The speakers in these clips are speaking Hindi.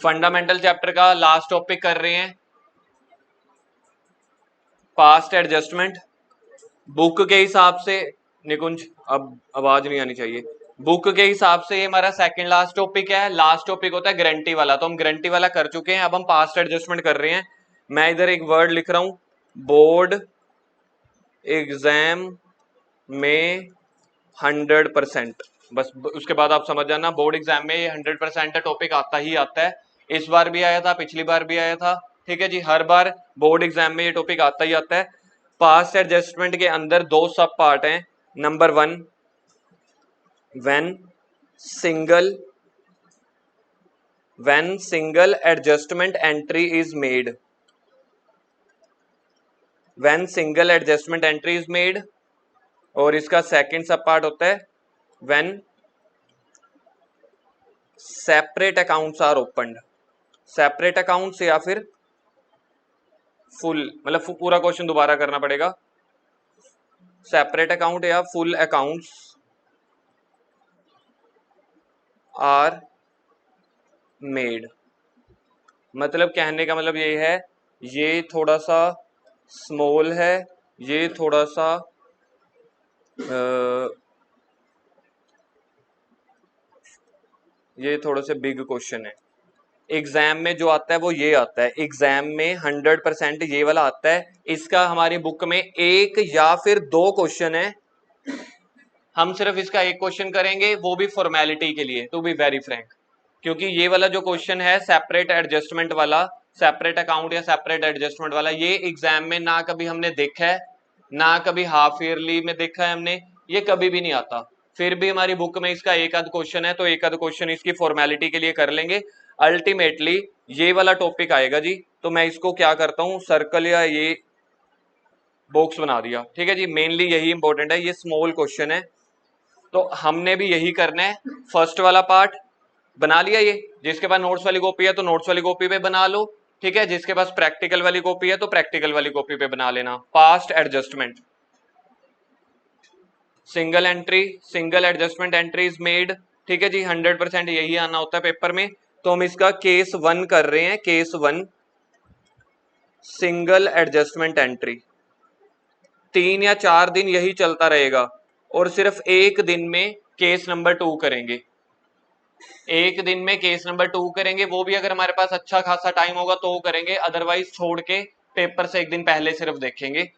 फंडामेंटल चैप्टर का लास्ट टॉपिक कर रहे हैं, पास्ट एडजस्टमेंट। बुक के हिसाब से निकुंज, अब आवाज नहीं आनी चाहिए। बुक के हिसाब से ये हमारा सेकंड लास्ट टॉपिक है। लास्ट टॉपिक होता है गारंटी वाला, तो हम गारंटी वाला कर चुके हैं, अब हम पास्ट एडजस्टमेंट कर रहे हैं। मैं इधर एक वर्ड लिख रहा हूं, बोर्ड एग्जाम में 100%। बस उसके बाद आप समझ जाना, बोर्ड एग्जाम में ये 100% टॉपिक आता ही आता है। इस बार भी आया था, पिछली बार भी आया था, ठीक है जी। हर बार बोर्ड एग्जाम में ये टॉपिक आता ही आता है। पास्ट एडजस्टमेंट के अंदर दो सब पार्ट हैं। Number 1, when single adjustment entry is made, when single adjustment entry is made। और इसका सेकंड सब पार्ट होता है when separate accounts are opened। Separate accounts या फिर फुल, मतलब पूरा क्वेश्चन दोबारा करना पड़ेगा। सेपरेट अकाउंट या फुल अकाउंट्स आर मेड। मतलब कहने का मतलब ये है, ये थोड़ा सा स्मॉल है, ये थोड़ा सा ये थोड़ा सा बिग क्वेश्चन है। एग्जाम में जो आता है वो ये आता है, एग्जाम में 100% ये वाला आता है। इसका हमारी बुक में एक या फिर दो क्वेश्चन है, हम सिर्फ इसका एक क्वेश्चन करेंगे, वो भी फॉर्मेलिटी के लिए, टू बी वेरी फ्रैंक। क्योंकि ये वाला जो क्वेश्चन है सेपरेट एडजस्टमेंट वाला, सेपरेट अकाउंट या सेपरेट एडजस्टमेंट वाला, ये एग्जाम में ना कभी हमने देखा है, ना कभी हाफ ईयरली में देखा है हमने, ये कभी भी नहीं आता। फिर भी हमारी बुक में इसका एक आध क्वेश्चन है, तो एक आध क्वेश्चन इसकी फॉर्मेलिटी के लिए कर लेंगे। अल्टीमेटली ये वाला टॉपिक आएगा जी, तो मैं इसको क्या करता हूँ, सर्कल या ये बॉक्स बना दिया, ठीक है जी। मेनली यही इंपॉर्टेंट है, ये स्मॉल क्वेश्चन है, तो हमने भी यही करना है। फर्स्ट वाला पार्ट बना लिया, ये जिसके पास नोट्स वाली कॉपी है तो नोट्स वाली कॉपी पे बना लो, ठीक है। जिसके पास प्रैक्टिकल वाली कॉपी है तो प्रैक्टिकल वाली कॉपी पे बना लेना। Past adjustment, single entry, single adjustment entry is made, ठीक है जी। 100% यही आना होता है पेपर में। तो हम इसका केस 1 कर रहे हैं, केस 1 सिंगल एडजस्टमेंट एंट्री। 3 या 4 दिन यही चलता रहेगा, और सिर्फ एक दिन में केस नंबर 2 करेंगे। एक दिन में केस नंबर 2 करेंगे, वो भी अगर हमारे पास अच्छा खासा टाइम होगा तो करेंगे, अदरवाइज छोड़ के पेपर से एक दिन पहले सिर्फ देखेंगे।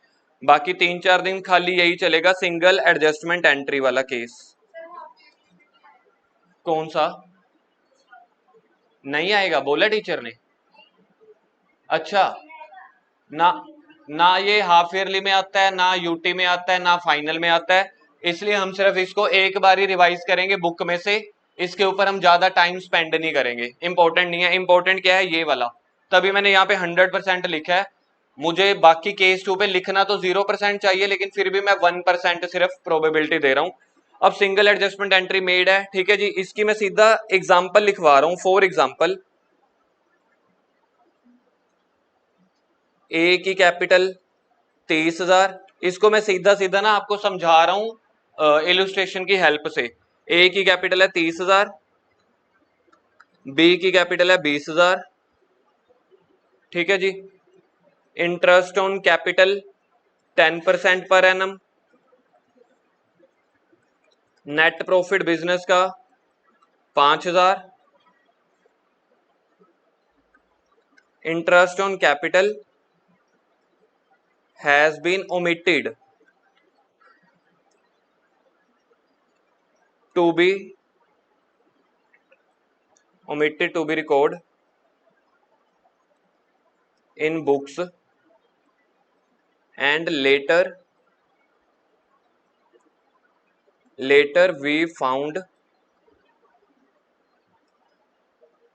बाकी 3-4 दिन खाली यही चलेगा, सिंगल एडजस्टमेंट एंट्री वाला केस। कौन सा नहीं आएगा बोला टीचर ने? अच्छा, ना ना ये हाफ ईयरली में आता है, ना यूटी में आता है, ना फाइनल में आता है, इसलिए हम सिर्फ इसको एक बार ही रिवाइज करेंगे बुक में से। इसके ऊपर हम ज्यादा टाइम स्पेंड नहीं करेंगे, इंपॉर्टेंट नहीं है। इंपॉर्टेंट क्या है, ये वाला। तभी मैंने यहाँ पे 100% लिखा है। मुझे बाकी केस 2 पे लिखना तो 0% चाहिए, लेकिन फिर भी मैं 1% सिर्फ प्रोबेबिलिटी दे रहा हूँ। अब सिंगल एडजस्टमेंट एंट्री मेड है, ठीक है जी। इसकी मैं सीधा एग्जाम्पल लिखवा रहा हूँ। फॉर एग्जाम्पल, ए की कैपिटल 23,000। इसको मैं सीधा सीधा ना आपको समझा रहा हूं इलुस्ट्रेशन की हेल्प से। ए की कैपिटल है 30,000, बी की कैपिटल है 20,000, ठीक है जी। Interest on capital 10% per annum. Net profit business का 5,000। Interest on capital has been omitted to be record in books and later we found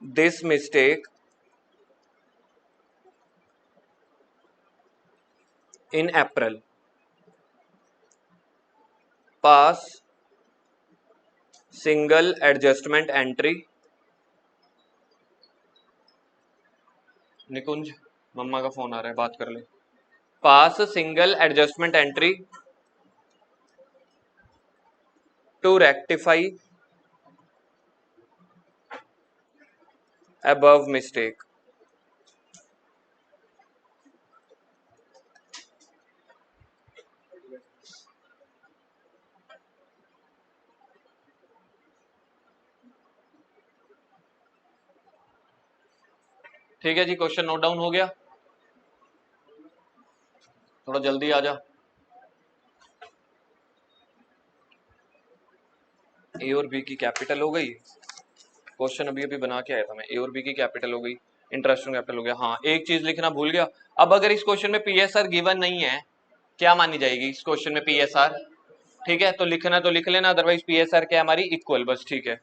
this mistake in April। Pass single adjustment entry। Nikunj, मम्मा का फोन आ रहा है, बात कर ले। Pass single adjustment entry to rectify above mistake. ठीक है जी, क्वेश्चन नोट डाउन हो गया? थोड़ा जल्दी आ जा। ए और बी की कैपिटल हो गई, क्वेश्चन अभी अभी बना के आया था मैं, ए और बी की कैपिटल हो गई, इंटरेस्ट ऑन कैपिटल हो गया। हाँ, एक चीज लिखना भूल गया। अब अगर इस क्वेश्चन में पीएसआर गिवन नहीं है, क्या मानी जाएगी इस क्वेश्चन में पीएसआर? ठीक है, तो लिखना तो लिख लेना, अदरवाइज पीएसआर क्या हमारी इक्वल, बस ठीक है।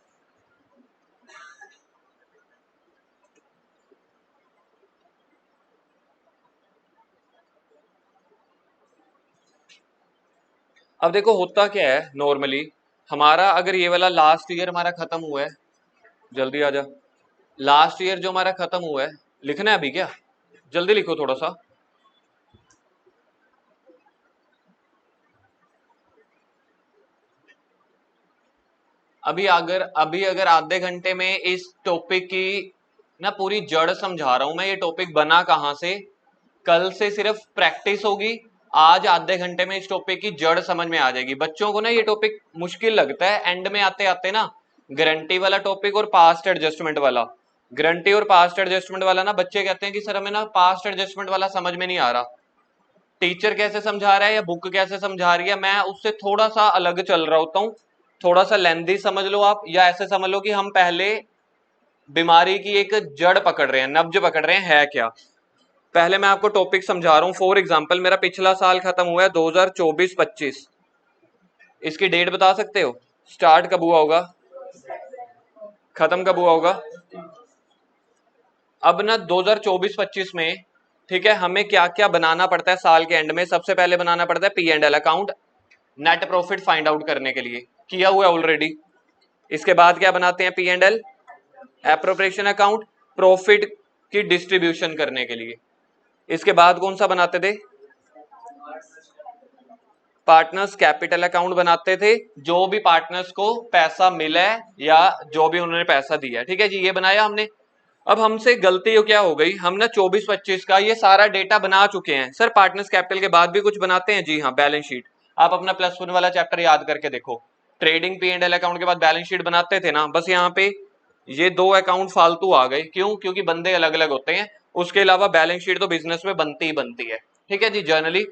अब देखो होता क्या है नॉर्मली, हमारा अगर ये वाला लास्ट ईयर हमारा खत्म हुआ है, जल्दी आ जा, लास्ट ईयर जो हमारा खत्म हुआ है, लिखना है अभी क्या? जल्दी लिखो थोड़ा सा। अभी अगर आधे घंटे में इस टॉपिक की ना पूरी जड़ समझा रहा हूं मैं, ये टॉपिक बना कहां से, कल से सिर्फ प्रैक्टिस होगी, आज आधे घंटे में इस टॉपिक की जड़ समझ में आ जाएगी। बच्चों को ना ये टॉपिक मुश्किल लगता है, एंड में आते आते ना गारंटी वाला टॉपिक और पास्ट एडजस्टमेंट वाला, गारंटी और पास्ट एडजस्टमेंट वाला ना बच्चे कहते हैं कि सर हमें ना पास्ट एडजस्टमेंट वाला समझ में नहीं आ रहा, टीचर कैसे समझा रहा है या बुक कैसे समझा रही है, मैं उससे थोड़ा सा अलग चल रहा होता हूँ, थोड़ा सा लेंदी समझ लो आप, या ऐसे समझ लो कि हम पहले बीमारी की एक जड़ पकड़ रहे हैं, नब्ज पकड़ रहे हैं, है क्या। पहले मैं आपको टॉपिक समझा रहा हूं। फॉर एग्जांपल मेरा पिछला साल खत्म हुआ है 2024-25, इसकी डेट बता सकते हो? स्टार्ट कब हुआ होगा, खत्म कब हुआ होगा? अब ना 2024-25 में, ठीक है, हमें क्या क्या बनाना पड़ता है साल के एंड में? सबसे पहले बनाना पड़ता है P and L account, net profit find out करने के लिए, किया हुआ है ऑलरेडी। इसके बाद क्या बनाते हैं? P and L appropriation account, profit की डिस्ट्रीब्यूशन करने के लिए। इसके बाद कौन सा बनाते थे? पार्टनर्स कैपिटल अकाउंट बनाते थे, जो भी पार्टनर्स को पैसा मिला है या जो भी उन्होंने पैसा दिया है, ठीक है जी, ये बनाया हमने। अब हमसे गलती क्या हो गई, हम ना 24-25 का ये सारा डेटा बना चुके हैं। सर पार्टनर्स कैपिटल के बाद भी कुछ बनाते हैं? जी हाँ, बैलेंस शीट। आप अपना +1 वाला चैप्टर याद करके देखो, trading P and L account के बाद बैलेंस शीट बनाते थे ना, बस यहाँ पे ये दो अकाउंट फालतू आ गए, क्यों? क्योंकि बंदे अलग अलग होते हैं, उसके अलावा बैलेंस शीट तो बिजनेस में बनती ही बनती है, ठीक है जी। जर्नली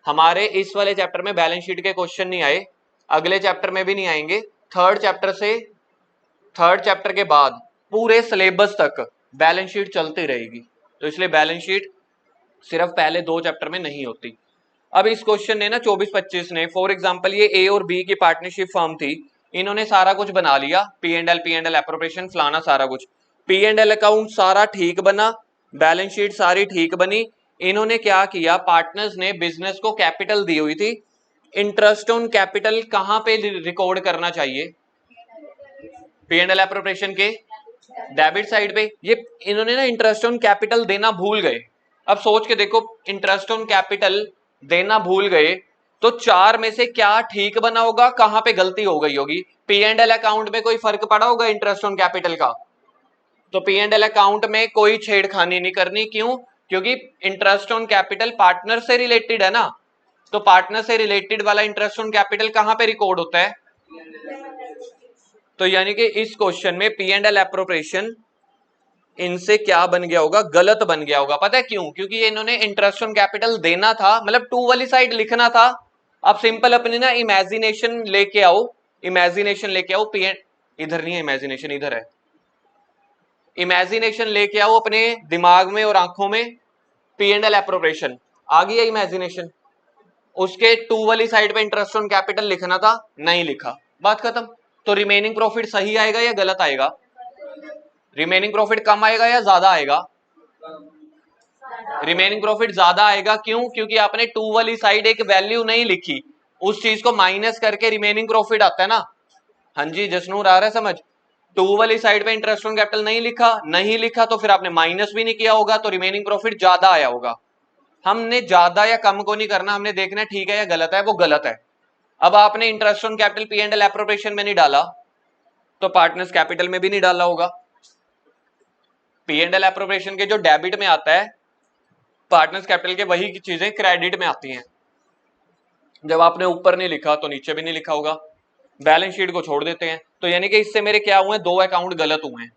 हमारे इस वाले चैप्टर में बैलेंस शीट के क्वेश्चन नहीं आए, अगले चैप्टर में भी नहीं आएंगे, थर्ड चैप्टर के बाद पूरे सिलेबस तक बैलेंस शीट चलती रहेगी, तो इसलिए बैलेंस शीट सिर्फ पहले 2 चैप्टर में नहीं होती। अब इस क्वेश्चन ने ना 24-25 ने, फॉर एग्जांपल ये ए और बी की पार्टनरशिप फर्म थी, इन्होंने सारा कुछ बना लिया, पी एंड एल एप्रोप्रिएशन फलाना सारा कुछ, पी एंड एल अकाउंट सारा ठीक बना, बैलेंस शीट सारी ठीक बनी। इन्होंने क्या किया, पार्टनर्स ने बिजनेस को कैपिटल दी हुई थी, इंटरेस्ट ऑन कैपिटल कहां पे रिकॉर्ड करना चाहिए? पी एंड एल एप्रोप्रिएशन के डेबिट साइड पे। ये इन्होंने ना इंटरेस्ट ऑन कैपिटल देना भूल गए। अब सोच के देखो, इंटरेस्ट ऑन कैपिटल देना भूल गए तो 4 में से क्या ठीक बना होगा, कहां पे गलती हो गई होगी? पी एंड एल अकाउंट में कोई फर्क पड़ा होगा इंटरेस्ट ऑन कैपिटल का? तो पी एंड एल अकाउंट में कोई छेड़खानी नहीं करनी, क्यों? क्योंकि इंटरेस्ट ऑन कैपिटल पार्टनर से रिलेटेड है ना, तो पार्टनर से रिलेटेड वाला इंटरेस्ट ऑन कैपिटल कहां पे रिकॉर्ड होता है? तो यानी कि इस क्वेश्चन में पी एंड एल एप्रोप्रिएशन इनसे क्या बन गया होगा, गलत बन गया होगा। पता है क्यों? क्योंकि ये इन्होंने इंटरेस्ट ऑन कैपिटल देना था, मतलब 2 वाली साइड लिखना था। आप सिंपल अपनी ना इमेजिनेशन लेके आओ, इमेजिनेशन लेके आओ, पी एंड, इधर नहीं है इमेजिनेशन, इधर है, इमेजिनेशन लेके आओ अपने दिमाग में और आंखों में, पी एंड एल एप्रोप्रिएशन आ गई है इमेजिनेशन, उसके 2 वाली साइड पे इंटरेस्ट ऑन कैपिटल लिखना था, नहीं लिखा, बात खत्म। तो रिमेनिंग प्रॉफिट सही आएगा या गलत आएगा? रिमेनिंग प्रॉफिट कम आएगा या ज्यादा आएगा? रिमेनिंग प्रॉफिट ज्यादा आएगा, क्यों? क्योंकि आपने 2 वाली साइड एक वैल्यू नहीं लिखी, उस चीज को माइनस करके रिमेनिंग प्रॉफिट आता है ना। हाँ जी जसनूर, आ रहा है समझ? 2 वाली साइड पे इंटरेस्ट ऑन कैपिटल नहीं लिखा तो फिर आपने माइनस भी नहीं किया होगा, तो रिमेनिंग प्रॉफिट ज्यादा आया होगा। हमने ज्यादा या कम को नहीं करना, हमने देखना है ठीक है या गलत है, वो गलत है। अब आपने interest on capital P and L appropriation में नहीं डाला, तो पार्टनर्स कैपिटल में भी नहीं डाला होगा। पी एंड एल एप्रोप्रिएशन के जो डेबिट में आता है पार्टनर्स कैपिटल के, वही की चीजें क्रेडिट में आती हैं। जब आपने ऊपर नहीं लिखा तो नीचे भी नहीं लिखा होगा, बैलेंस शीट को छोड़ देते हैं। तो यानी कि इससे मेरे क्या हुए, 2 अकाउंट गलत हुए हैं।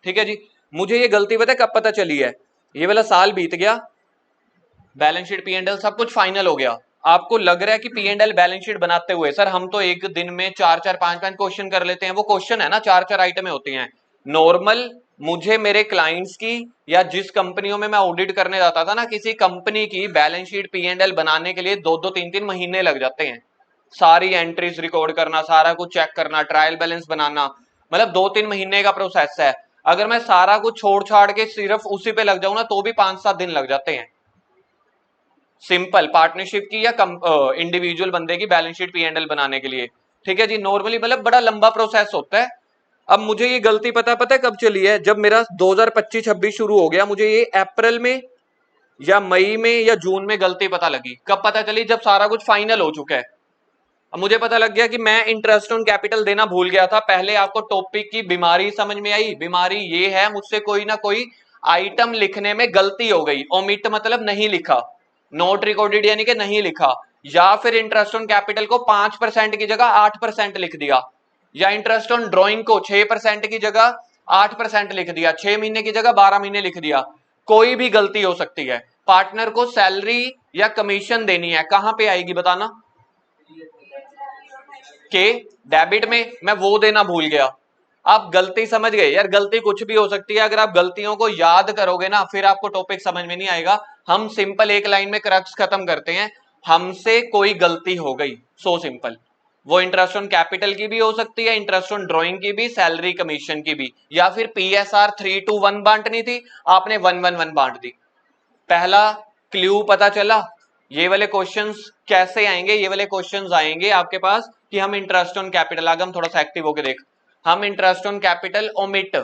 ठीक है जी, मुझे ये गलती पता है कब पता चली है, ये वाला साल बीत गया, balance sheet P and L सब कुछ फाइनल हो गया। आपको लग रहा है कि P and L balance sheet बनाते हुए सर हम तो एक दिन में 4-4 5-5 क्वेश्चन कर लेते हैं, वो क्वेश्चन है ना 4-4 आइटमें होती हैं नॉर्मल। मुझे मेरे क्लाइंट्स की या जिस कंपनियों में मैं ऑडिट करने जाता था ना, किसी कंपनी की balance sheet P and L बनाने के लिए 2-2 3-3 महीने लग जाते हैं। सारी एंट्रीज रिकॉर्ड करना, सारा कुछ चेक करना, ट्रायल बैलेंस बनाना, मतलब 2-3 महीने का प्रोसेस है। अगर मैं सारा कुछ छोड़ छाड़ के सिर्फ उसी पे लग जाऊं ना तो भी 5-7 दिन लग जाते हैं, सिंपल पार्टनरशिप की या इंडिविजुअल बंदे की balance sheet P and L बनाने के लिए। ठीक है जी, नॉर्मली मतलब बड़ा लंबा प्रोसेस होता है। अब मुझे ये गलती पता है कब चली है, जब मेरा 2025-26 शुरू हो गया, मुझे ये अप्रैल में या मई में या जून में गलती पता लगी। कब पता चली, जब सारा कुछ फाइनल हो चुका है। अब मुझे पता लग गया कि मैं इंटरेस्ट ऑन कैपिटल देना भूल गया था। पहले आपको टॉपिक की बीमारी समझ में आई, बीमारी ये है मुझसे कोई ना कोई आइटम लिखने में गलती हो गई, ओमिट मतलब नहीं लिखा, नोट रिकॉर्डेड यानी कि नहीं लिखा, या फिर इंटरेस्ट ऑन कैपिटल को 5% की जगह 8% लिख दिया, या इंटरेस्ट ऑन ड्रॉइंग को 6% की जगह 8% लिख दिया, 6 महीने की जगह 12 महीने लिख दिया। कोई भी गलती हो सकती है। पार्टनर को सैलरी या कमीशन देनी है, कहां पे आएगी बताना, के डेबिट में, मैं वो देना भूल गया। आप गलती समझ गए यार, गलती कुछ भी हो सकती है, अगर आप गलतियों को याद करोगे ना फिर आपको टॉपिक समझ में नहीं आएगा। हम सिंपल एक लाइन में क्रक्स खत्म करते हैं, हमसे कोई गलती हो गई, सो सिंपल। वो इंटरेस्ट ऑन कैपिटल की भी हो सकती है, इंटरेस्ट ऑन ड्रॉइंग की भी, सैलरी कमीशन की भी, या फिर पीएसआर 3:1 बांटनी थी, आपने 1:1 बांट दी। पहला क्ल्यू पता चला। ये वाले क्वेश्चंस कैसे आएंगे, ये वाले क्वेश्चंस आएंगे आपके पास कि हम इंटरेस्ट ऑन कैपिटल, आगे हम थोड़ा सा एक्टिव होके देख, हम interest on capital omit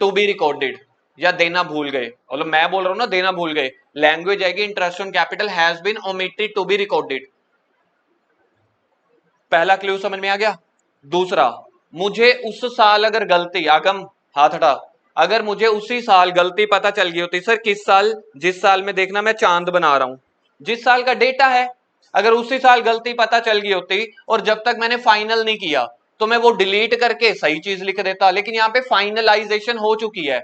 to be recorded या देना भूल गए, मतलब मैं बोल रहा हूं ना देना भूल गए, लैंग्वेज आएगी interest on capital has been omitted to be recorded. पहला क्ल्यू समझ में आ गया। दूसरा, मुझे उस साल अगर गलती, आगम हाथ हटा, अगर मुझे उसी साल गलती पता चल गई होती, सर किस साल, जिस साल में देखना मैं चांद बना रहा हूं, जिस साल का डेटा है, अगर उसी साल गलती पता चल गई होती और जब तक मैंने फाइनल नहीं किया तो मैं वो डिलीट करके सही चीज लिख देता, लेकिन यहाँ पे फाइनलाइजेशन हो चुकी है।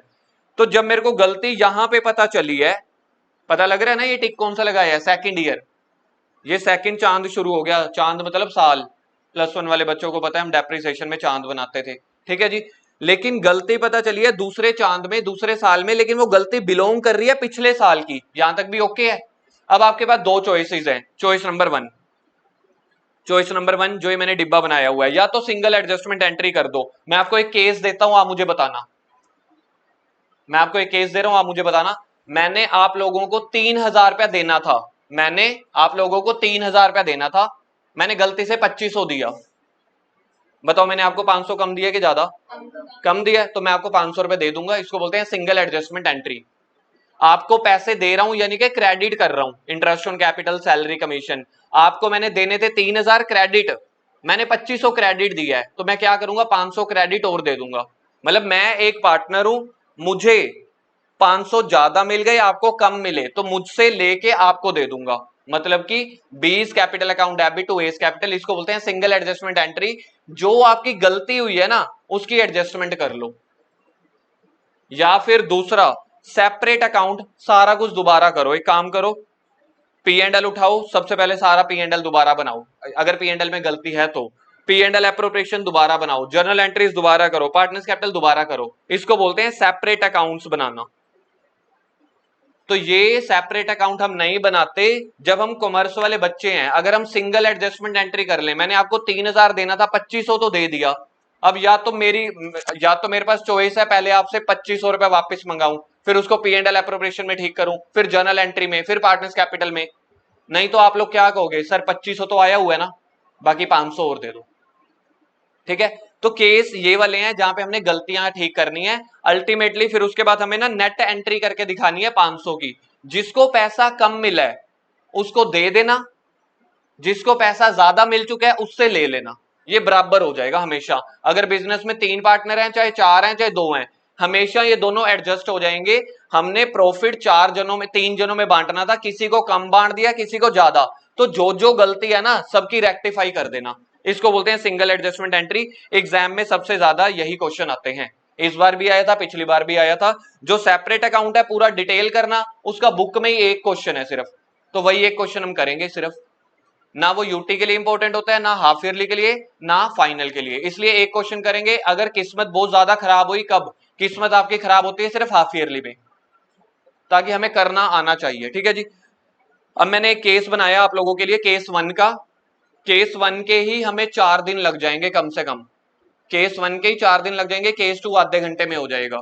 तो जब मेरे को गलती यहां पे पता चली है, पता लग रहा है ना ये टिक कौन सा लगाया है, सेकंड ईयर, ये सेकंड चांद शुरू हो गया, चांद मतलब साल, +1 वाले बच्चों को पता है हम डेप्रिसिएशन में चांद बनाते थे। ठीक है जी, लेकिन गलती पता चली है दूसरे चांद में, दूसरे साल में, लेकिन वो गलती बिलोंग कर रही है पिछले साल की, यहां तक भी ओके है। अब आपके पास 2 चॉइसेस हैं, चॉइस नंबर 1, चॉइस नंबर 1 जो ये मैंने डिब्बा बनाया हुआ है, या तो सिंगल एडजस्टमेंट एंट्री कर दो। मैं आपको एक केस देता हूं, आप मुझे बताना, मैं आपको एक केस दे रहा हूं, आप मुझे बताना, मैंने आप लोगों को 3,000 रुपया देना था, मैंने आप लोगों को 3,000 रुपया देना था, मैंने गलती से 2500 दिया, बताओ मैंने आपको 500 कम दिया कि ज्यादा, कम दिया, तो मैं आपको 500 रुपए दे दूंगा, इसको बोलते हैं सिंगल एडजस्टमेंट एंट्री। आपको पैसे दे रहा हूं यानी कि क्रेडिट कर रहा हूं, interest on capital, salary, commission, आपको मैंने देने थे 3,000 क्रेडिट, मैंने 2500 क्रेडिट दिया है, तो मैं क्या करूंगा 500 क्रेडिट और दे दूंगा। मतलब मैं एक पार्टनर हूं, मुझे 500 ज्यादा मिल गए, आपको कम मिले, तो मुझसे लेके आपको दे दूंगा, मतलब कि 20 capital account debit to S capital, इसको बोलते हैं सिंगल एडजस्टमेंट एंट्री। जो आपकी गलती हुई है ना उसकी एडजस्टमेंट कर लो। या फिर दूसरा, सेपरेट अकाउंट, सारा कुछ दोबारा करो, एक काम करो, पी एंड एल उठाओ, सबसे पहले सारा पी एंड एल दोबारा बनाओ, अगर पी एंड एल में गलती है तो पी एंड एल एप्रोप्रिएशन दोबारा बनाओ, जर्नल एंट्रीज दोबारा करो, पार्टनर्स कैपिटल दोबारा करो, इसको बोलते हैं सेपरेट अकाउंट्स बनाना। तो ये सेपरेट अकाउंट हम नहीं बनाते जब हम कॉमर्स वाले बच्चे हैं। अगर हम सिंगल एडजस्टमेंट एंट्री कर ले, मैंने आपको 3,000 देना था, 2500 तो दे दिया, अब या तो मेरे पास चॉइस है, पहले आपसे 2500 रुपए वापस मंगाऊं, फिर उसको पी एंड एल एप्रोप्रिएशन में ठीक करूं, फिर जर्नल एंट्री में, फिर पार्टनर्स कैपिटल में। नहीं तो आप लोग क्या कहोगे, सर 2500 तो आया हुआ है ना, बाकी 500 और दे दो। ठीक है, तो केस ये वाले हैं जहां पे हमने गलतियां ठीक करनी है अल्टीमेटली, फिर उसके बाद हमें ना नेट एंट्री करके दिखानी है 500 की। जिसको पैसा कम मिला है उसको दे देना, जिसको पैसा ज्यादा मिल चुका है उससे ले लेना, ये बराबर हो जाएगा हमेशा। अगर बिजनेस में 3 पार्टनर हैं, चाहे 4 हैं, चाहे 2 हैं, हमेशा ये दोनों एडजस्ट हो जाएंगे। हमने प्रॉफिट 3 जनों में बांटना था, किसी को कम बांट दिया, किसी को ज्यादा, तो जो जो गलती है ना सबकी रेक्टिफाई कर देना। इसको बोलते हैं सिंगल एडजस्टमेंट एंट्री। एग्जाम में सबसे ज्यादा यही क्वेश्चन आते हैं, इस बार भी आया था, पिछली बार भी आया था। जो सेपरेट अकाउंट है पूरा डिटेल करना, उसका बुक में ही एक क्वेश्चन है सिर्फ, तो वही एक क्वेश्चन हम करेंगे सिर्फ। ना वो यूटी के लिए इंपॉर्टेंट होता है, ना हाफ ईयरली के लिए, ना फाइनल के लिए, इसलिए एक क्वेश्चन करेंगे। अगर किस्मत बहुत ज्यादा खराब हुई, कब किस्मत आपकी खराब होती है? सिर्फ हाफ ईयरली में, ताकि हमें करना आना चाहिए। ठीक है जी। अब मैंने एक केस बनाया आप लोगों के लिए, केस 1 का। केस 1 के ही हमें 4 दिन लग जाएंगे कम से कम, केस 1 के ही 4 दिन लग जाएंगे, केस 2 आधे घंटे में हो जाएगा।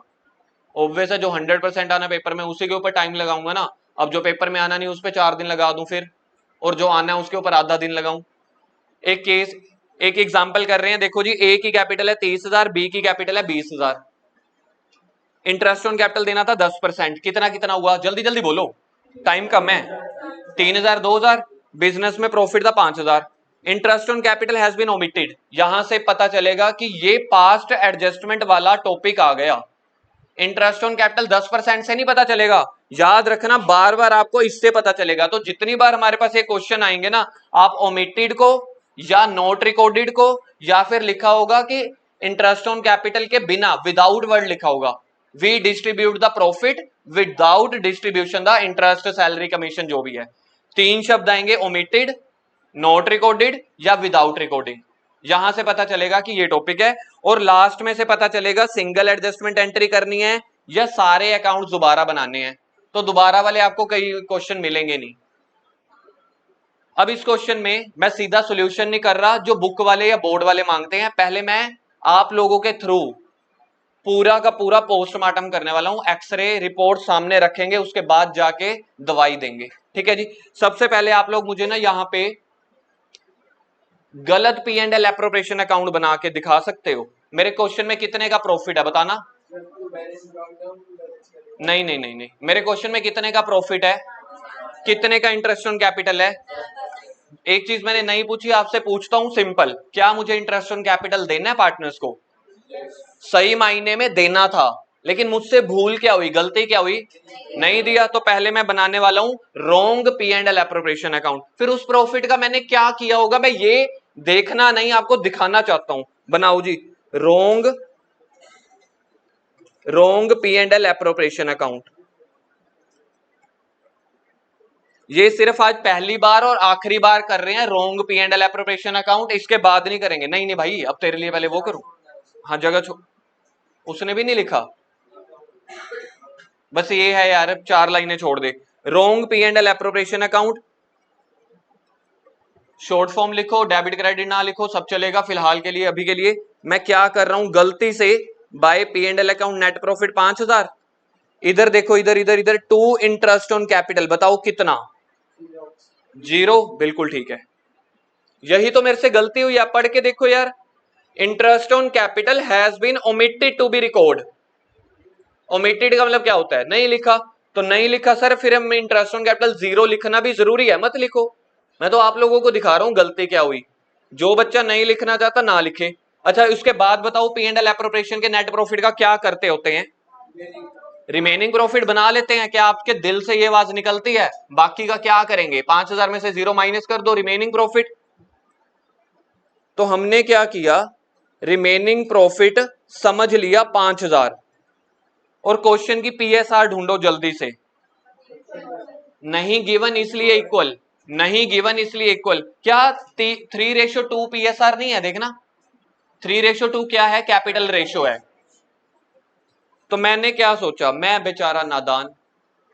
ऑब्वियस है, जो 100% आना पेपर में उसी के ऊपर टाइम लगाऊंगा ना। अब जो पेपर में आना नहीं उस पर 4 दिन लगा दूं फिर, और जो आना है उसके ऊपर आधा दिन लगाऊं। एक केस, एक एग्जांपल कर रहे हैं। देखो जी, ए की कैपिटल है 30,000, बी की कैपिटल है 20,000। इंटरेस्ट ऑन कैपिटल देना था 10%। कितना कितना हुआ? जल्दी जल्दी बोलो, टाइम कम है। 3,000, 2,000। बिजनेस में प्रॉफिट था 5,000। Interest on capital has been omitted. यहां से पता चलेगा कि ये पास्ट एडजस्टमेंट वाला टॉपिक आ गया। इंटरेस्ट ऑन कैपिटल 10% से नहीं पता चलेगा, याद रखना, बार बार आपको इससे पता चलेगा। तो जितनी बार हमारे पास ये क्वेश्चन आएंगे ना, आप ओमिटेड को या नॉट रिकॉर्डेड को, या फिर लिखा होगा कि इंटरेस्ट ऑन कैपिटल के बिना, विदाउट वर्ड लिखा होगा, we distribute the profit without distribution the interest, salary, commission, जो भी है। 3 शब्द आएंगे, ओमिटेड, नॉट रिकॉर्डेड या विदाउट रिकॉर्डिंग। यहां से पता चलेगा कि ये टॉपिक है। और लास्ट में से पता चलेगा सिंगल एडजस्टमेंट एंट्री करनी है या सारे अकाउंट दोबारा बनाने हैं। तो दोबारा वाले आपको कई क्वेश्चन मिलेंगे नहीं। अब इस क्वेश्चन में मैं सीधा सॉल्यूशन नहीं कर रहा जो बुक वाले या बोर्ड वाले मांगते हैं। पहले मैं आप लोगों के थ्रू पूरा का पूरा पोस्टमार्टम करने वाला हूं, एक्सरे रिपोर्ट सामने रखेंगे, उसके बाद जाके दवाई देंगे। ठीक है जी। सबसे पहले आप लोग मुझे ना यहां पे गलत P and L appropriation account बना के दिखा सकते हो? मेरे क्वेश्चन में कितने का प्रॉफिट है बताना। नहीं नहीं नहीं नहीं, मेरे क्वेश्चन में कितने का प्रॉफिट है, कितने का इंटरेस्ट ऑन कैपिटल है? एक चीज मैंने नहीं पूछी, आपसे पूछता हूं सिंपल, क्या मुझे इंटरेस्ट ऑन कैपिटल देना है पार्टनर्स को? सही मायने में देना था, लेकिन मुझसे भूल क्या हुई, गलती क्या हुई? नहीं दिया। तो पहले मैं बनाने वाला हूं wrong P and L appropriation account. फिर उस प्रॉफिट का मैंने क्या किया होगा, मैं ये देखना नहीं, आपको दिखाना चाहता हूं। बनाओ जी, wrong P and L appropriation account. ये सिर्फ आज पहली बार और आखिरी बार कर रहे हैं wrong P and L appropriation account, इसके बाद नहीं करेंगे। नहीं नहीं भाई, अब तेरे लिए पहले वो करूं। हाँ, जगह उसने भी नहीं लिखा, बस ये है यार, 4 लाइनें छोड़ दे। Wrong P and L appropriation account, short form लिखो, डेबिट क्रेडिट ना लिखो, सब चलेगा फिलहाल के लिए। अभी के लिए मैं क्या कर रहा हूं, गलती से by P and L account net profit 5,000। इधर देखो, इधर इधर इधर, टू इंटरेस्ट ऑन कैपिटल, बताओ कितना? 0। बिल्कुल ठीक है, यही तो मेरे से गलती हुई। आप पढ़ के देखो यार, interest on capital has been omitted to be record. ओमिटेड का मतलब क्या होता है? नहीं लिखा। तो नहीं लिखा सर, फिर हम इंटरेस्ट ऑन कैपिटल 0 लिखना भी जरूरी है? मत लिखो, मैं तो आप लोगों को दिखा रहा हूं गलती क्या हुई। जो बच्चा नहीं लिखना चाहता ना लिखे। अच्छा, उसके बाद बताओ पी एंड एल एप्रोप्रिएशन के नेट प्रॉफिट का क्या करते होते हैं? रिमेनिंग प्रॉफिट बना लेते हैं। क्या आपके दिल से ये आवाज निकलती है? बाकी का क्या करेंगे? 5,000 में से 0 माइनस कर दो, रिमेनिंग प्रॉफिट। तो हमने क्या किया, रिमेनिंग प्रॉफिट समझ लिया 5,000। और क्वेश्चन की पीएसआर ढूंढो जल्दी से। नहीं गिवन इसलिए इक्वल, नहीं गिवन इसलिए इक्वल। क्या 3:2 पीएसआर नहीं है? देखना 3:2 क्या है? कैपिटल रेशियो है। तो मैंने क्या सोचा, मैं बेचारा नादान,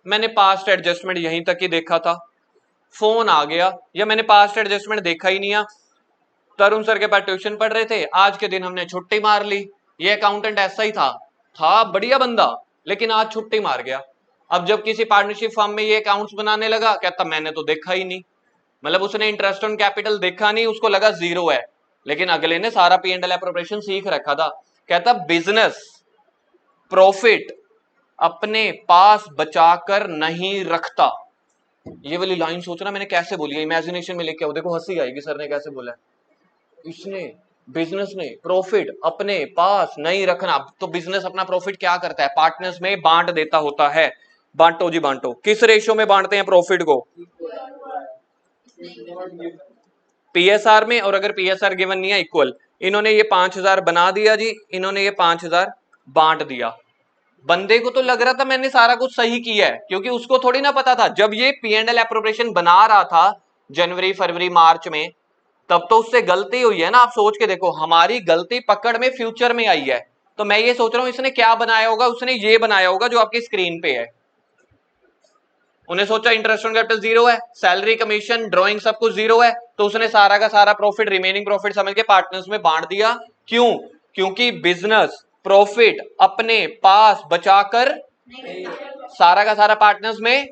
मैंने पास्ट एडजस्टमेंट यहीं तक ही देखा था, फोन आ गया, या मैंने पास्ट एडजस्टमेंट देखा ही नहीं। तरुण सर के पास ट्यूशन पढ़ रहे थे, आज के दिन हमने छुट्टी मार ली। ये अकाउंटेंट ऐसा ही था बढ़िया बंदा, लेकिन आज छुट्टी मार गया। अब जब किसी पार्टनरशिप फर्म में ये अकाउंट्स बनाने लगा, कहता मैंने तो देखा ही नहीं। मतलब उसने इंटरेस्ट ऑन कैपिटल देखा नहीं, उसको लगा 0 है, लेकिन अगले ने सारा पी एंड एल एप्रोप्रिएशन सीख रखा था। कहता बिजनेस प्रॉफिट अपने पास बचाकर नहीं रखता। ये वाली लाइन सोचना मैंने कैसे बोली है, इमेजिनेशन में लेके आओ, देखो हंसी आएगी सर ने कैसे बोला। इसने बिजनेस ने प्रॉफिट अपने पास नहीं रखना, तो बिजनेस अपना प्रॉफिट क्या करता है, पार्टनर्स में बांट देता होता है। बांटो जी बांटो। किस रेशियो में बांटते हैं प्रॉफिट को? पीएसआर में, और अगर पीएसआर गिवन नहीं है इक्वल। इन्होंने ये 5000 बना दिया जी, इन्होंने ये 5000 बांट दिया। बंदे को तो लग रहा था मैंने सारा कुछ सही किया है, क्योंकि उसको थोड़ी ना पता था जब ये P&L एप्रोप्रिएशन बना रहा था जनवरी फरवरी मार्च में, तब तो उससे गलती हुई है ना। आप सोच के देखो, हमारी गलती पकड़ में फ्यूचर में आई है। तो मैं ये सोच रहा हूं इसने क्या बनाया होगा, उसने ये बनाया होगा जो आपकी स्क्रीन पे है। उन्हें सोचा इंटरेस्ट ऑन कैपिटल जीरो है, सैलरी कमीशन ड्राइंग सब कुछ जीरो है, तो उसने सारा का सारा प्रॉफिट रिमेनिंग प्रॉफिट समझ के पार्टनर्स में बांट दिया। क्यों? क्योंकि बिजनेस प्रॉफिट अपने पास बचाकर सारा का सारा पार्टनर्स में,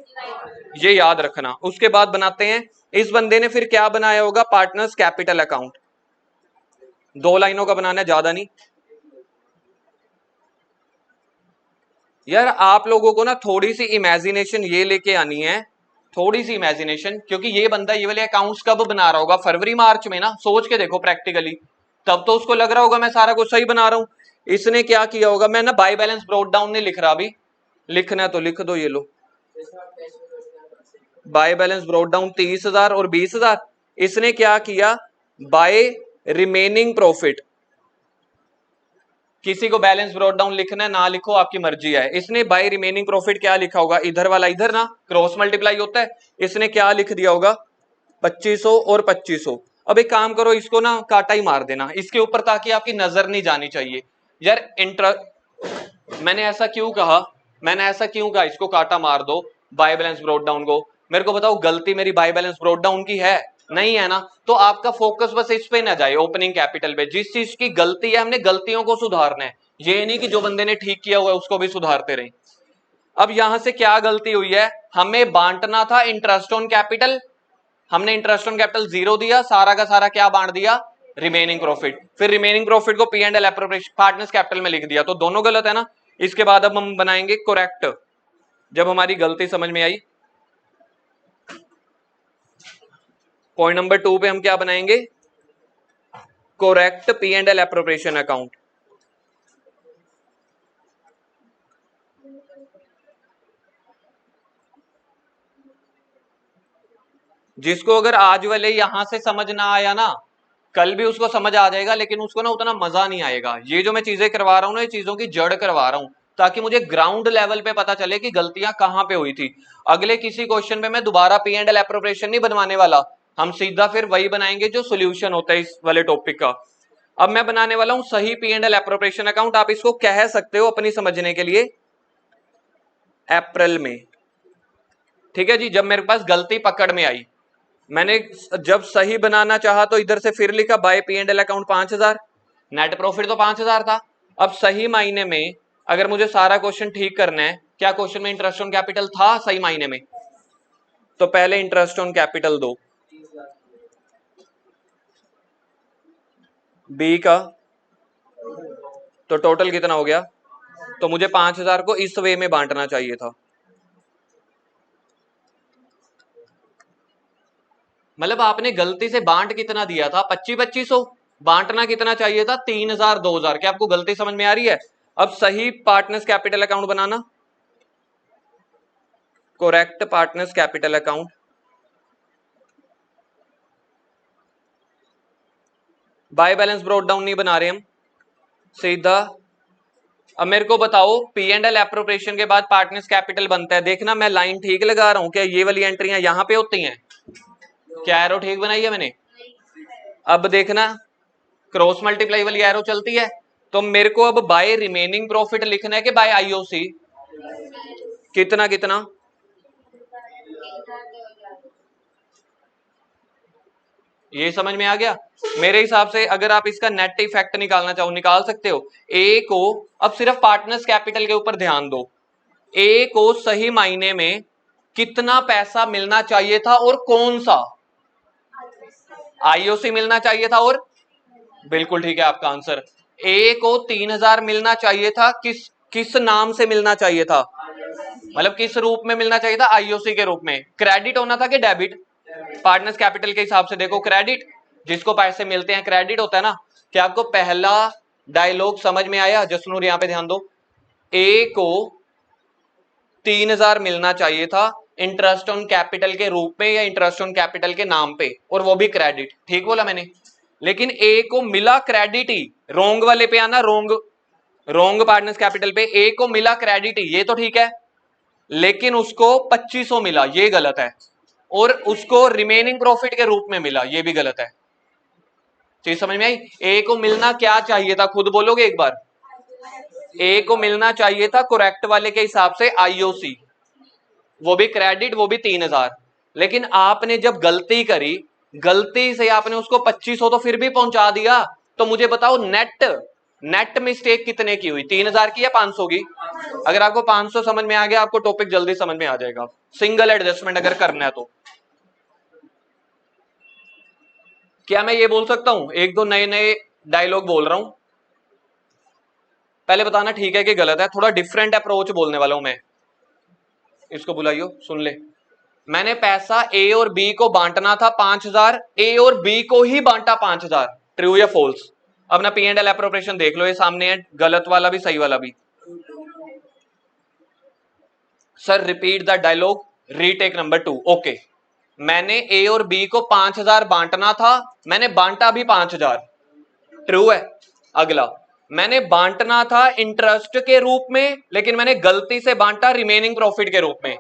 ये याद रखना। उसके बाद बनाते हैं, इस बंदे ने फिर क्या बनाया होगा, पार्टनर्स कैपिटल अकाउंट। 2 लाइनों का बनाना है, ज्यादा नहीं। यार आप लोगों को ना थोड़ी सी इमेजिनेशन ये लेके आनी है, थोड़ी सी इमेजिनेशन, क्योंकि ये बंदा ये वाले अकाउंट्स कब बना रहा होगा, फरवरी मार्च में ना। सोच के देखो प्रैक्टिकली, तब तो उसको लग रहा होगा मैं सारा कुछ सही बना रहा हूं। इसने क्या किया होगा, मैं ना बाय बैलेंस ब्रोक डाउन नहीं लिख रहा, अभी लिखना है तो लिख दो, ये लो। बाय बैलेंस ब्रोक डाउन 30,000 और 20,000। इसने क्या किया, बाय रिमेनिंग प्रॉफिट, किसी को बैलेंस ब्रोक डाउन लिखना है ना लिखो, आपकी मर्जी है। इसने बाय रिमेनिंग प्रॉफिट क्या लिखा होगा, इधर वाला इधर ना क्रॉस मल्टीप्लाई होता है, इसने क्या लिख दिया होगा, 2500 और 2500। अब एक काम करो, इसको ना काटा ही मार देना इसके ऊपर, ताकि आपकी नजर नहीं जानी चाहिए। यार मैंने ऐसा क्यों कहा, मैंने ऐसा क्यों कहा इसको काटा मार दो बाय बैलेंस ब्रोक डाउन को? मेरे को बताओ, गलती मेरी बाय बैलेंस ब्रोक डाउन की है? नहीं है ना। तो आपका फोकस बस इस पे ना जाए, ओपनिंग कैपिटल पे। जिस चीज की गलती है हमने गलतियों को सुधारना है, ये नहीं कि जो बंदे ने ठीक किया हुआ है उसको भी सुधारते रहे। अब यहां से क्या गलती हुई है, हमें बांटना था इंटरेस्ट ऑन कैपिटल, हमने इंटरेस्ट ऑन कैपिटल जीरो दिया, सारा का सारा क्या बांट दिया, रिमेनिंग प्रॉफिट। फिर रिमेनिंग प्रॉफिट को P&L एप्रोप्रिएशन पार्टनर्स कैपिटल में लिख दिया, तो दोनों गलत है ना। इसके बाद अब हम बनाएंगे करेक्ट, जब हमारी गलती समझ में आई। पॉइंट नंबर 2 पे हम क्या बनाएंगे, करेक्ट P&L एप्रोप्रिएशन अकाउंट। जिसको अगर आज वाले यहां से समझ ना आया ना, कल भी उसको समझ आ जाएगा, लेकिन उसको ना उतना मजा नहीं आएगा। ये जो मैं चीजें करवा रहा हूं ना, ये चीजों की जड़ करवा रहा हूं, ताकि मुझे ग्राउंड लेवल पे पता चले कि गलतियां कहां पे हुई थी। अगले किसी क्वेश्चन पे मैं दोबारा P&L एप्रोप्रिएशन नहीं बनवाने वाला, हम सीधा फिर वही बनाएंगे जो सोल्यूशन होता है इस वाले टॉपिक का। अब मैं बनाने वाला हूं सही P&L एप्रोप्रिएशन अकाउंट। आप इसको कह सकते हो अपनी समझने के लिए अप्रैल में, ठीक है जी। जब मेरे पास गलती पकड़ में आई, मैंने जब सही बनाना चाहा तो इधर से फिर लिखा bye P&L account 5000, net profit तो 5000 था। अब सही मायने में अगर मुझे सारा क्वेश्चन ठीक करना है, क्या क्वेश्चन में इंटरेस्ट ऑन कैपिटल था सही मायने में? तो पहले इंटरेस्ट ऑन कैपिटल दो, बी का तो टोटल कितना हो गया, तो मुझे 5000 को इस वे में बांटना चाहिए था। मतलब आपने गलती से बांट कितना दिया था, 2500। बांटना कितना चाहिए था, 3000 2000। क्या आपको गलती समझ में आ रही है? अब सही partners capital account banana, correct partners capital account. By balance broke down नहीं बना रहे हम, सीधा। अब मेरे को बताओ, P&L एप्रोप्रिएशन के बाद पार्टनर्स कैपिटल बनता है, देखना मैं लाइन ठीक लगा रहा हूं क्या, ये वाली एंट्रियां यहां पे होती हैं क्या, एरो ठीक बनाई है मैंने? अब देखना क्रॉस मल्टीप्लाई वाली एरो चलती है, तो मेरे को अब बाय रिमेनिंग प्रॉफिट लिखना है कि बाय आईओसी, कितना कितना, ये समझ में आ गया? मेरे हिसाब से अगर आप इसका नेट इफेक्ट निकालना चाहो निकाल सकते हो। ए को, अब सिर्फ पार्टनर्स कैपिटल के ऊपर ध्यान दो, ए को सही मायने में कितना पैसा मिलना चाहिए था और कौन सा, आईओसी मिलना चाहिए था, और बिल्कुल ठीक है आपका आंसर। ए को 3000 मिलना चाहिए था, किस किस नाम से मिलना चाहिए था, मतलब किस रूप में मिलना चाहिए था, आईओसी के रूप में। क्रेडिट होना था कि डेबिट? पार्टनर्स कैपिटल के हिसाब से देखो क्रेडिट, जिसको पैसे मिलते हैं क्रेडिट होता है ना। क्या आपको पहला डायलॉग समझ में आया? जसनूर यहां पे ध्यान दो, ए को 3000 मिलना चाहिए था इंटरेस्ट ऑन कैपिटल के रूप में या इंटरेस्ट ऑन कैपिटल के नाम पे, और वो भी क्रेडिट। ठीक बोला मैंने? लेकिन ए को मिला क्रेडिट ही, रोंग वाले पे आना, रोंग पार्टनर्स कैपिटल पे ए को मिला क्रेडिट ही, ये तो ठीक है, लेकिन उसको 2500 मिला, ये गलत है। और उसको रिमेनिंग प्रॉफिट के रूप में मिला, ये भी गलत है। चीज समझ में आई? ए को मिलना क्या चाहिए था, खुद बोलोगे एक बार? ए को मिलना चाहिए था करेक्ट वाले के हिसाब से आईओसी, वो भी क्रेडिट, वो भी 3000। लेकिन आपने जब गलती करी, गलती से आपने उसको 2500 तो फिर भी पहुंचा दिया, तो मुझे बताओ नेट मिस्टेक कितने की हुई, 3000 की या 500 की? अगर आपको 500 समझ में आ गया, आपको टॉपिक जल्दी समझ में आ जाएगा। सिंगल एडजस्टमेंट अगर करना है तो क्या मैं ये बोल सकता हूं? एक दो नए नए डायलॉग बोल रहा हूं, पहले बताना ठीक है कि गलत है। थोड़ा डिफरेंट अप्रोच बोलने वाला हूं मैं। इसको बुलाइयो, सुन ले। मैंने पैसा ए और बी को बांटना था 5000, ए और बी को ही बांटा 5000। ट्रू या फॉल्स? अपना पी एंड एल एप्रोप्रिएशन देख लो, ये सामने है, गलत वाला भी सही वाला भी। Sir repeat the dialogue, retake number 2। Okay, मैंने ए और बी को 5000 बांटना था, मैंने बांटा भी 5000। ट्रू है। अगला, मैंने बांटना था इंटरेस्ट के रूप में, लेकिन मैंने गलती से बांटा रिमेनिंग प्रॉफिट के रूप में।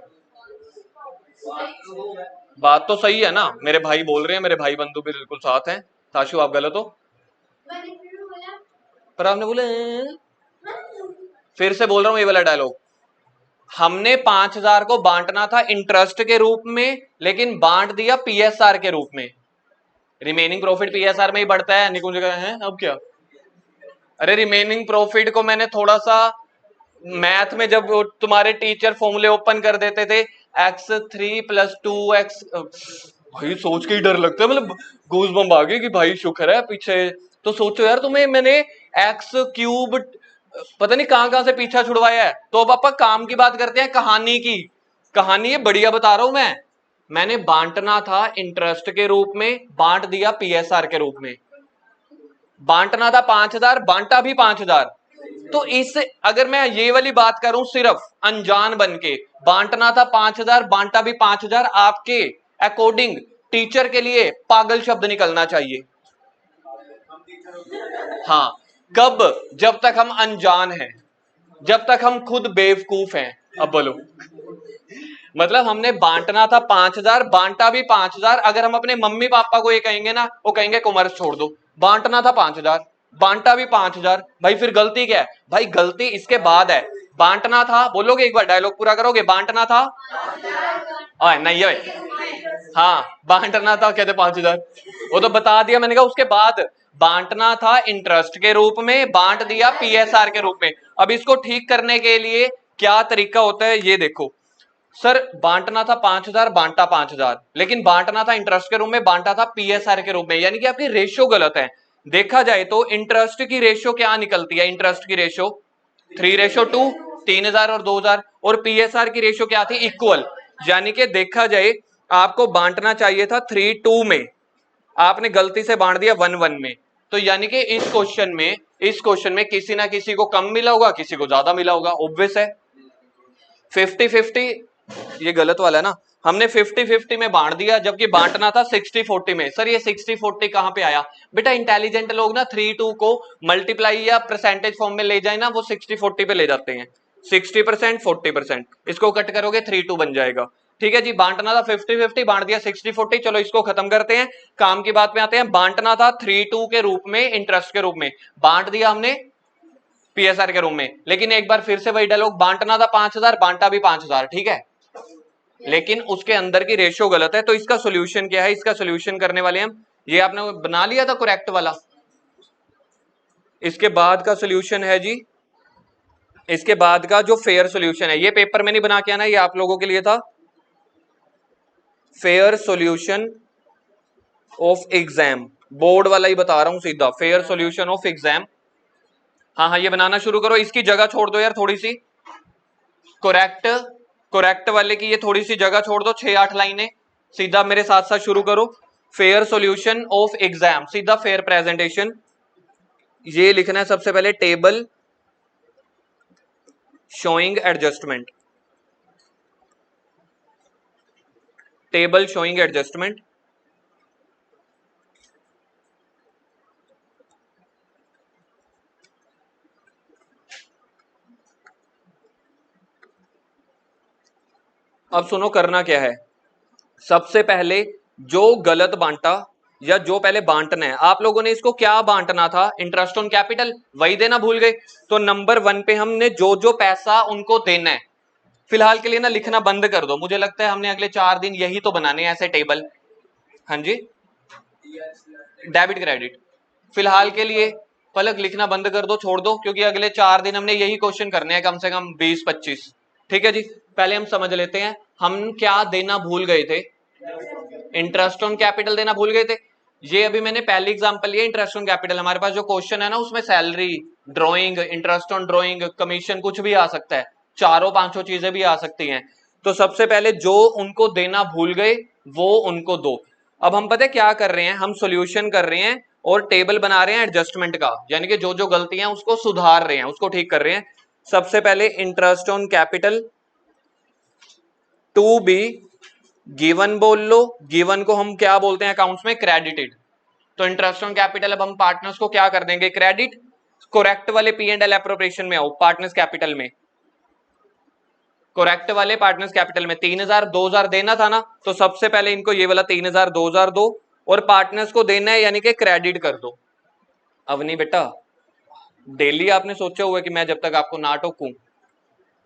बात तो सही है ना? मेरे भाई बोल रहे हैं, मेरे भाई बंधु भी बिल्कुल साथ हैं। ताशु आप गलत हो, पर आपने बोले। फिर से बोल रहा हूं ये वाला डायलॉग, हमने 5000 को बांटना था इंटरेस्ट के रूप में, लेकिन बांट दिया पीएसआर के रूप में। रिमेनिंग प्रॉफिट पीएसआर में ही बढ़ता है, निकुंज का है अब क्या? अरे रिमेनिंग प्रॉफिट को मैंने थोड़ा सा मैथ में, जब तुम्हारे टीचर फॉर्मूले ओपन कर देते थे, x3 + 2x, भाई सोच के ही डर लगता है, मतलब गूज बम्प आ गए कि भाई शुक्र है पीछे। तो सोचो यार, तुम्हें मैंने x³ पता नहीं कहां से पीछा छुड़वाया है। तो अब अपन काम की बात करते हैं, कहानी की। कहानी ये बढ़िया बता रहा हूं मैं। मैंने बांटना था इंटरेस्ट के रूप में, बांट दिया पीएसआर के रूप में। बांटना था 5000, बांटा भी 5000। तो इस, अगर मैं ये वाली बात करूं सिर्फ अनजान बन के, बांटना था 5000, बांटा भी 5000, आपके अकॉर्डिंग टीचर के लिए पागल शब्द निकलना चाहिए। हाँ, कब? जब तक हम अनजान हैं, जब तक हम खुद बेवकूफ हैं। अब बोलो, मतलब हमने बांटना था 5000, बांटा भी 5000। अगर हम अपने मम्मी पापा को ये कहेंगे ना, वो कहेंगे कॉमर्स छोड़ दो। बांटना था 5000, बांटा भी 5000, भाई फिर गलती क्या है? भाई गलती इसके बाद है। बांटना था, बोलोगे एक बार, डायलॉग पूरा करोगे? बांटना था, नहीं है, हाँ बांटना था, कहते 5000, वो तो बता दिया मैंने कहा। उसके बाद बांटना था इंटरेस्ट के रूप में, बांट दिया पीएसआर के रूप में। अब इसको ठीक करने के लिए क्या तरीका होता है ये देखो। सर बांटना था 5000, बांटा 5000, लेकिन बांटना था इंटरेस्ट के रूप में, बांटा था पीएसआर के रूप में, यानी कि आपकी रेशियो गलत है। देखा जाए तो इंटरेस्ट की रेशियो क्या निकलती है? इंटरेस्ट की रेशियो 3:2, 3000 और 2000। और पीएसआर की रेशियो क्या थी? इक्वल। यानी कि देखा जाए, आपको बांटना चाहिए था 3:2 में, आपने गलती से बांट दिया 1:1 में। तो यानी कि इस क्वेश्चन में किसी ना किसी को कम मिला होगा, किसी को ज्यादा मिला होगा, ऑब्वियस है। 50-50, ये गलत वाला है ना, हमने 50-50 में बांट दिया, जबकि बांटना था 60-40 में। सर ये 60-40 कहां पे आया? बेटा इंटेलिजेंट लोग ना 3:2 को मल्टीप्लाई या परसेंटेज फॉर्म में ले जाए ना, वो 60-40 पे ले जाते हैं। 60%, 40%, इसको कट करोगे 3:2 बन जाएगा। ठीक है जी, बांटना था 50-50, बांट दिया 60-40। चलो इसको खत्म करते हैं, काम की बात में आते हैं। बांटना था 3:2 के रूप में, इंटरेस्ट के रूप में, बांट दिया हमने पीएसआर के रूप में। लेकिन एक बार फिर से वही डायलॉग, बांटना था 5000, बांटा भी 5000, ठीक है, लेकिन उसके अंदर की रेशियो गलत है। तो इसका सोल्यूशन क्या है? इसका सोल्यूशन करने वाले हम, ये आपने बना लिया था करेक्ट वाला। इसके बाद का सोल्यूशन है जी, इसके बाद का जो फेयर सोल्यूशन है, ये पेपर में नहीं बना के आना, ये आप लोगों के लिए था। Fair solution of exam, board वाला ही बता रहा हूं सीधा, फेयर सोल्यूशन ऑफ एग्जाम। हाँ, ये बनाना शुरू करो। इसकी जगह छोड़ दो यार थोड़ी सी, करेक्ट वाले की ये थोड़ी सी जगह छोड़ दो, 6-8 लाइनें, सीधा मेरे साथ साथ शुरू करो। फेयर सॉल्यूशन ऑफ एग्जाम, सीधा फेयर प्रेजेंटेशन। ये लिखना है सबसे पहले, table showing adjustment, table showing adjustment. अब सुनो करना क्या है। सबसे पहले जो गलत बांटा या जो पहले बांटना है, आप लोगों ने इसको क्या बांटना था, इंटरेस्ट ऑन कैपिटल, वही देना भूल गए। तो नंबर 1 पे हमने जो जो पैसा उनको देना है, फिलहाल के लिए ना लिखना बंद कर दो, मुझे लगता है हमने अगले 4 दिन यही तो बनाने हैं ऐसे टेबल। हाँ जी, डेबिट क्रेडिट फिलहाल के लिए पलक लिखना बंद कर दो, छोड़ दो, क्योंकि अगले 4 दिन हमने यही क्वेश्चन करने हैं, कम से कम 20-25। ठीक है जी, पहले हम समझ लेते हैं हम क्या देना भूल गए थे। इंटरेस्ट ऑन कैपिटल देना भूल गए थे। ये अभी मैंने पहली एग्जांपल लिया, इंटरेस्ट ऑन कैपिटल। हमारे पास जो क्वेश्चन है ना, उसमें salary, drawing, interest on drawing, commission, कुछ भी आ सकता है, चारों पांचों चीजें भी आ सकती हैं। तो सबसे पहले जो उनको देना भूल गए वो उनको दो। अब हम पता है क्या कर रहे हैं, हम सॉल्यूशन कर रहे हैं और टेबल बना रहे हैं एडजस्टमेंट का, यानी कि जो जो गलतियां उसको सुधार रहे हैं, उसको ठीक कर रहे हैं। सबसे पहले interest on capital to be given बोल लो, गिवन को हम क्या बोलते हैं अकाउंट्स में, क्रेडिटेड। तो इंटरेस्ट ऑन कैपिटल अब हम पार्टनर्स को क्या कर देंगे, क्रेडिट। करेक्ट वाले पी एंड एल एप्रोप्रिएशन में आओ, पार्टनर्स कैपिटल में, करेक्ट वाले पार्टनर्स कैपिटल में 3000 2000 देना था ना, तो सबसे पहले इनको ये वाला 3000 2000 दो और पार्टनर्स को देना है, यानी कि क्रेडिट कर दो। अवनी बेटा, डेली आपने सोचा हुआ है कि मैं जब तक आपको ना टोकूं,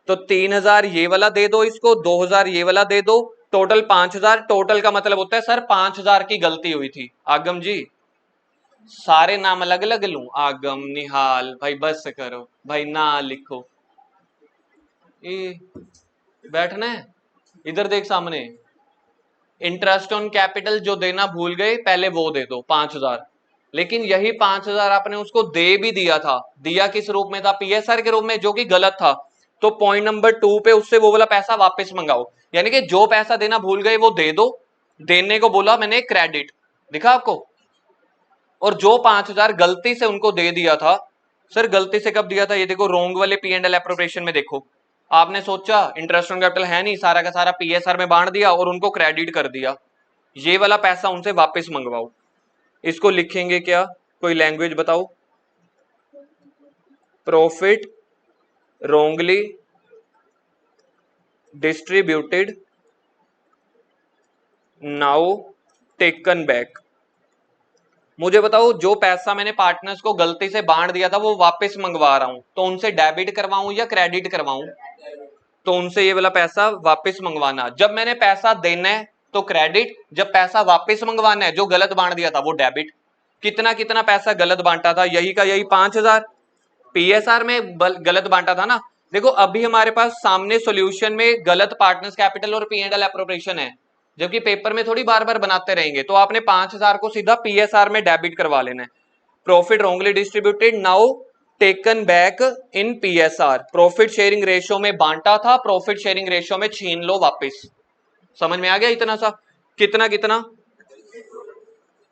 तो 3000 ये वाला दे दो, इसको 2000 ये वाला दे दो, टोटल 5000। टोटल का मतलब होता है सर 5000 की गलती हुई थी। आगम जी, सारे नाम अलग अलग लूं, आगम, निहाल, भाई बस करो भाई, ना लिखो, ये बैठना है, इधर देख सामने। इंटरेस्ट ऑन कैपिटल जो देना भूल गए पहले वो दे दो 5000, लेकिन यही 5000 आपने उसको दे भी दिया था, दिया किस रूप में था, पीएसआर के रूप में, जो कि गलत था। तो पॉइंट नंबर 2 पे उससे वो वाला पैसा वापस मंगाओ, यानी कि जो पैसा देना भूल गए वो दे दो, देने को बोला मैंने क्रेडिट, दिखा आपको। और जो 5000 गलती से उनको दे दिया था, सर गलती से कब दिया था, ये देखो रोंग वाले पी एंड एल एप्रोप्रिएशन में देखो, आपने सोचा इंटरेस्ट ऑन कैपिटल है नहीं, सारा का सारा पीएसआर में बांट दिया और उनको क्रेडिट कर दिया। ये वाला पैसा उनसे वापस मंगवाओ। इसको लिखेंगे क्या, कोई लैंग्वेज बताओ। Profit wrongly distributed now taken back. मुझे बताओ, जो पैसा मैंने पार्टनर्स को गलती से बांट दिया था वो वापस मंगवा रहा हूं, तो उनसे डेबिट करवाऊं या क्रेडिट करवाऊं, तो उनसे ये वाला पैसा वापस मंगवाना। जब मैंने पैसा देना है तो क्रेडिट, जब पैसा वापस मंगवाना है जो गलत बांट दिया था वो डेबिट। कितना कितना पैसा गलत बांटा था, यही का यही 5000 पीएसआर में गलत बांटा था ना। देखो अभी हमारे पास सामने सॉल्यूशन में गलत पार्टनर्स कैपिटल और पी एंड एल एप्रोप्रिएशन है, जबकि पेपर में थोड़ी बार बार बनाते रहेंगे, तो आपने 5000 को सीधा पीएसआर में डेबिट करवा लेना है। Profit wrongly distributed now taken back in PSR, profit sharing ratio में बांटा था, प्रॉफिट शेयरिंग रेशियो में छीन लो वापस। समझ में आ गया इतना सा, कितना कितना,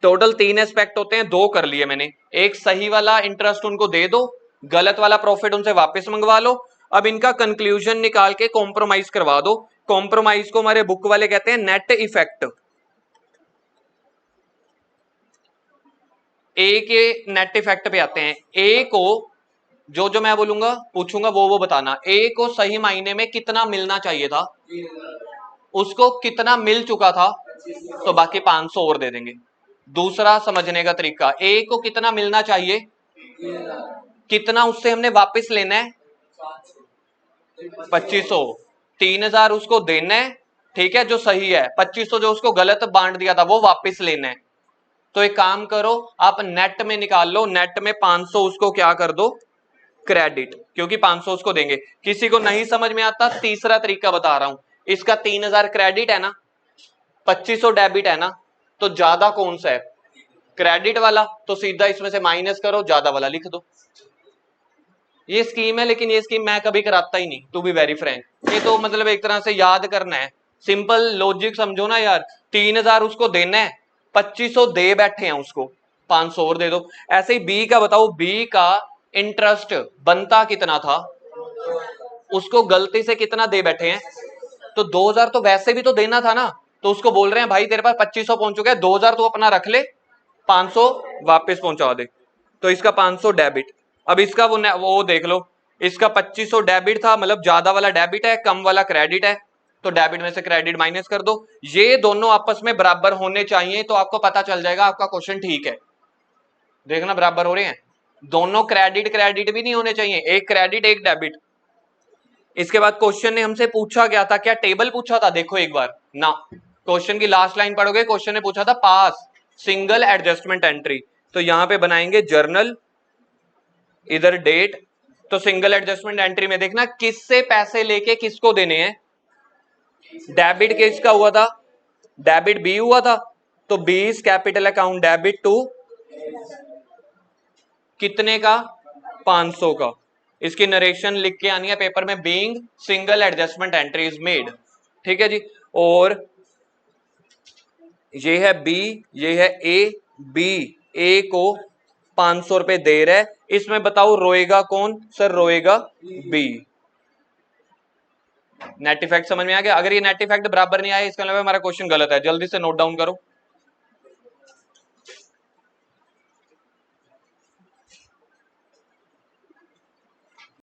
टोटल 3 एस्पेक्ट होते हैं, 2 कर लिए मैंने। एक सही वाला इंटरेस्ट उनको दे दो, गलत वाला प्रॉफिट उनसे वापस मंगवा लो। अब इनका कंक्लूजन निकाल के कॉम्प्रोमाइज करवा दो। कॉम्प्रोमाइज को हमारे बुक वाले कहते हैं नेट इफेक्ट। ए के नेट इफेक्ट पे आते हैं। ए को जो जो मैं बोलूंगा पूछूंगा वो बताना। ए को सही मायने में कितना मिलना चाहिए था, उसको कितना मिल चुका था, तो बाकी 500 और दे देंगे। दूसरा समझने का तरीका, ए को कितना मिलना चाहिए, कितना उससे हमने वापस लेना है, 2500। 3000 उसको देना है, ठीक है, जो सही है। 2500 जो उसको गलत बांट दिया था वो वापस लेना है। तो एक काम करो, आप नेट में निकाल लो, नेट में 500 उसको क्या कर दो, क्रेडिट, क्योंकि 500 उसको देंगे। किसी को नहीं समझ में आता, तीसरा तरीका बता रहा हूं। इसका 3000 क्रेडिट है ना, 2500 डेबिट है ना, तो ज्यादा कौन सा है, क्रेडिट वाला, तो सीधा इसमें से माइनस करो, ज्यादा वाला लिख दो। ये स्कीम है, लेकिन ये स्कीम मैं कभी कराता ही नहीं, टू बी वेरी फ्रैंक। ये तो मतलब एक तरह से याद करना है, सिंपल लॉजिक समझो ना यार। 3000 उसको देना है, 2500 दे बैठे हैं उसको, 500 और दे दो। ऐसे ही बी का बताओ, बी का इंटरेस्ट बनता कितना था, उसको गलती से कितना दे बैठे हैं, तो 2000 तो वैसे भी तो देना था ना, तो उसको बोल रहे हैं भाई तेरे पास 2500 पहुंच चुका है, 2000 तो अपना रख ले, 500 वापस पहुंचा दे। तो इसका 500 डेबिट। अब इसका वो देख लो, इसका 2500 डेबिट था, मतलब ज्यादा वाला डेबिट है, कम वाला क्रेडिट है, तो डेबिट में से क्रेडिट माइनस कर दो। ये दोनों आपस में बराबर होने चाहिए, तो आपको पता चल जाएगा आपका क्वेश्चन ठीक है। देखना बराबर हो रहे हैं, दोनों क्रेडिट क्रेडिट भी नहीं होने चाहिए, एक क्रेडिट एक डेबिट। इसके बाद क्वेश्चन ने हमसे पूछा क्या था, क्या टेबल पूछा था, देखो एक बार ना, क्वेश्चन की लास्ट लाइन पढ़ोगे, क्वेश्चन ने पूछा था पास सिंगल एडजस्टमेंट एंट्री, तो यहां पे बनाएंगे जर्नल, इधर डेट, तो सिंगल एडजस्टमेंट एंट्री में देखना किससे पैसे लेके किसको देने हैं, डेबिट किसका हुआ था, डेबिट बी हुआ था, तो बीस कैपिटल अकाउंट डेबिट टू कितने का, 500 का। इसकी नरेशन लिख के आनी है पेपर में, being single adjustment entry is made, ठीक है जी। और ये है बी, ये है ए, बी ए को 500 रुपए दे रहा है, इसमें बताओ रोएगा कौन, सर रोएगा बी। नेट इफेक्ट समझ में आ गया, अगर ये नेट इफेक्ट बराबर नहीं आया इसका मतलब हमारा क्वेश्चन गलत है, जल्दी से नोट डाउन करो।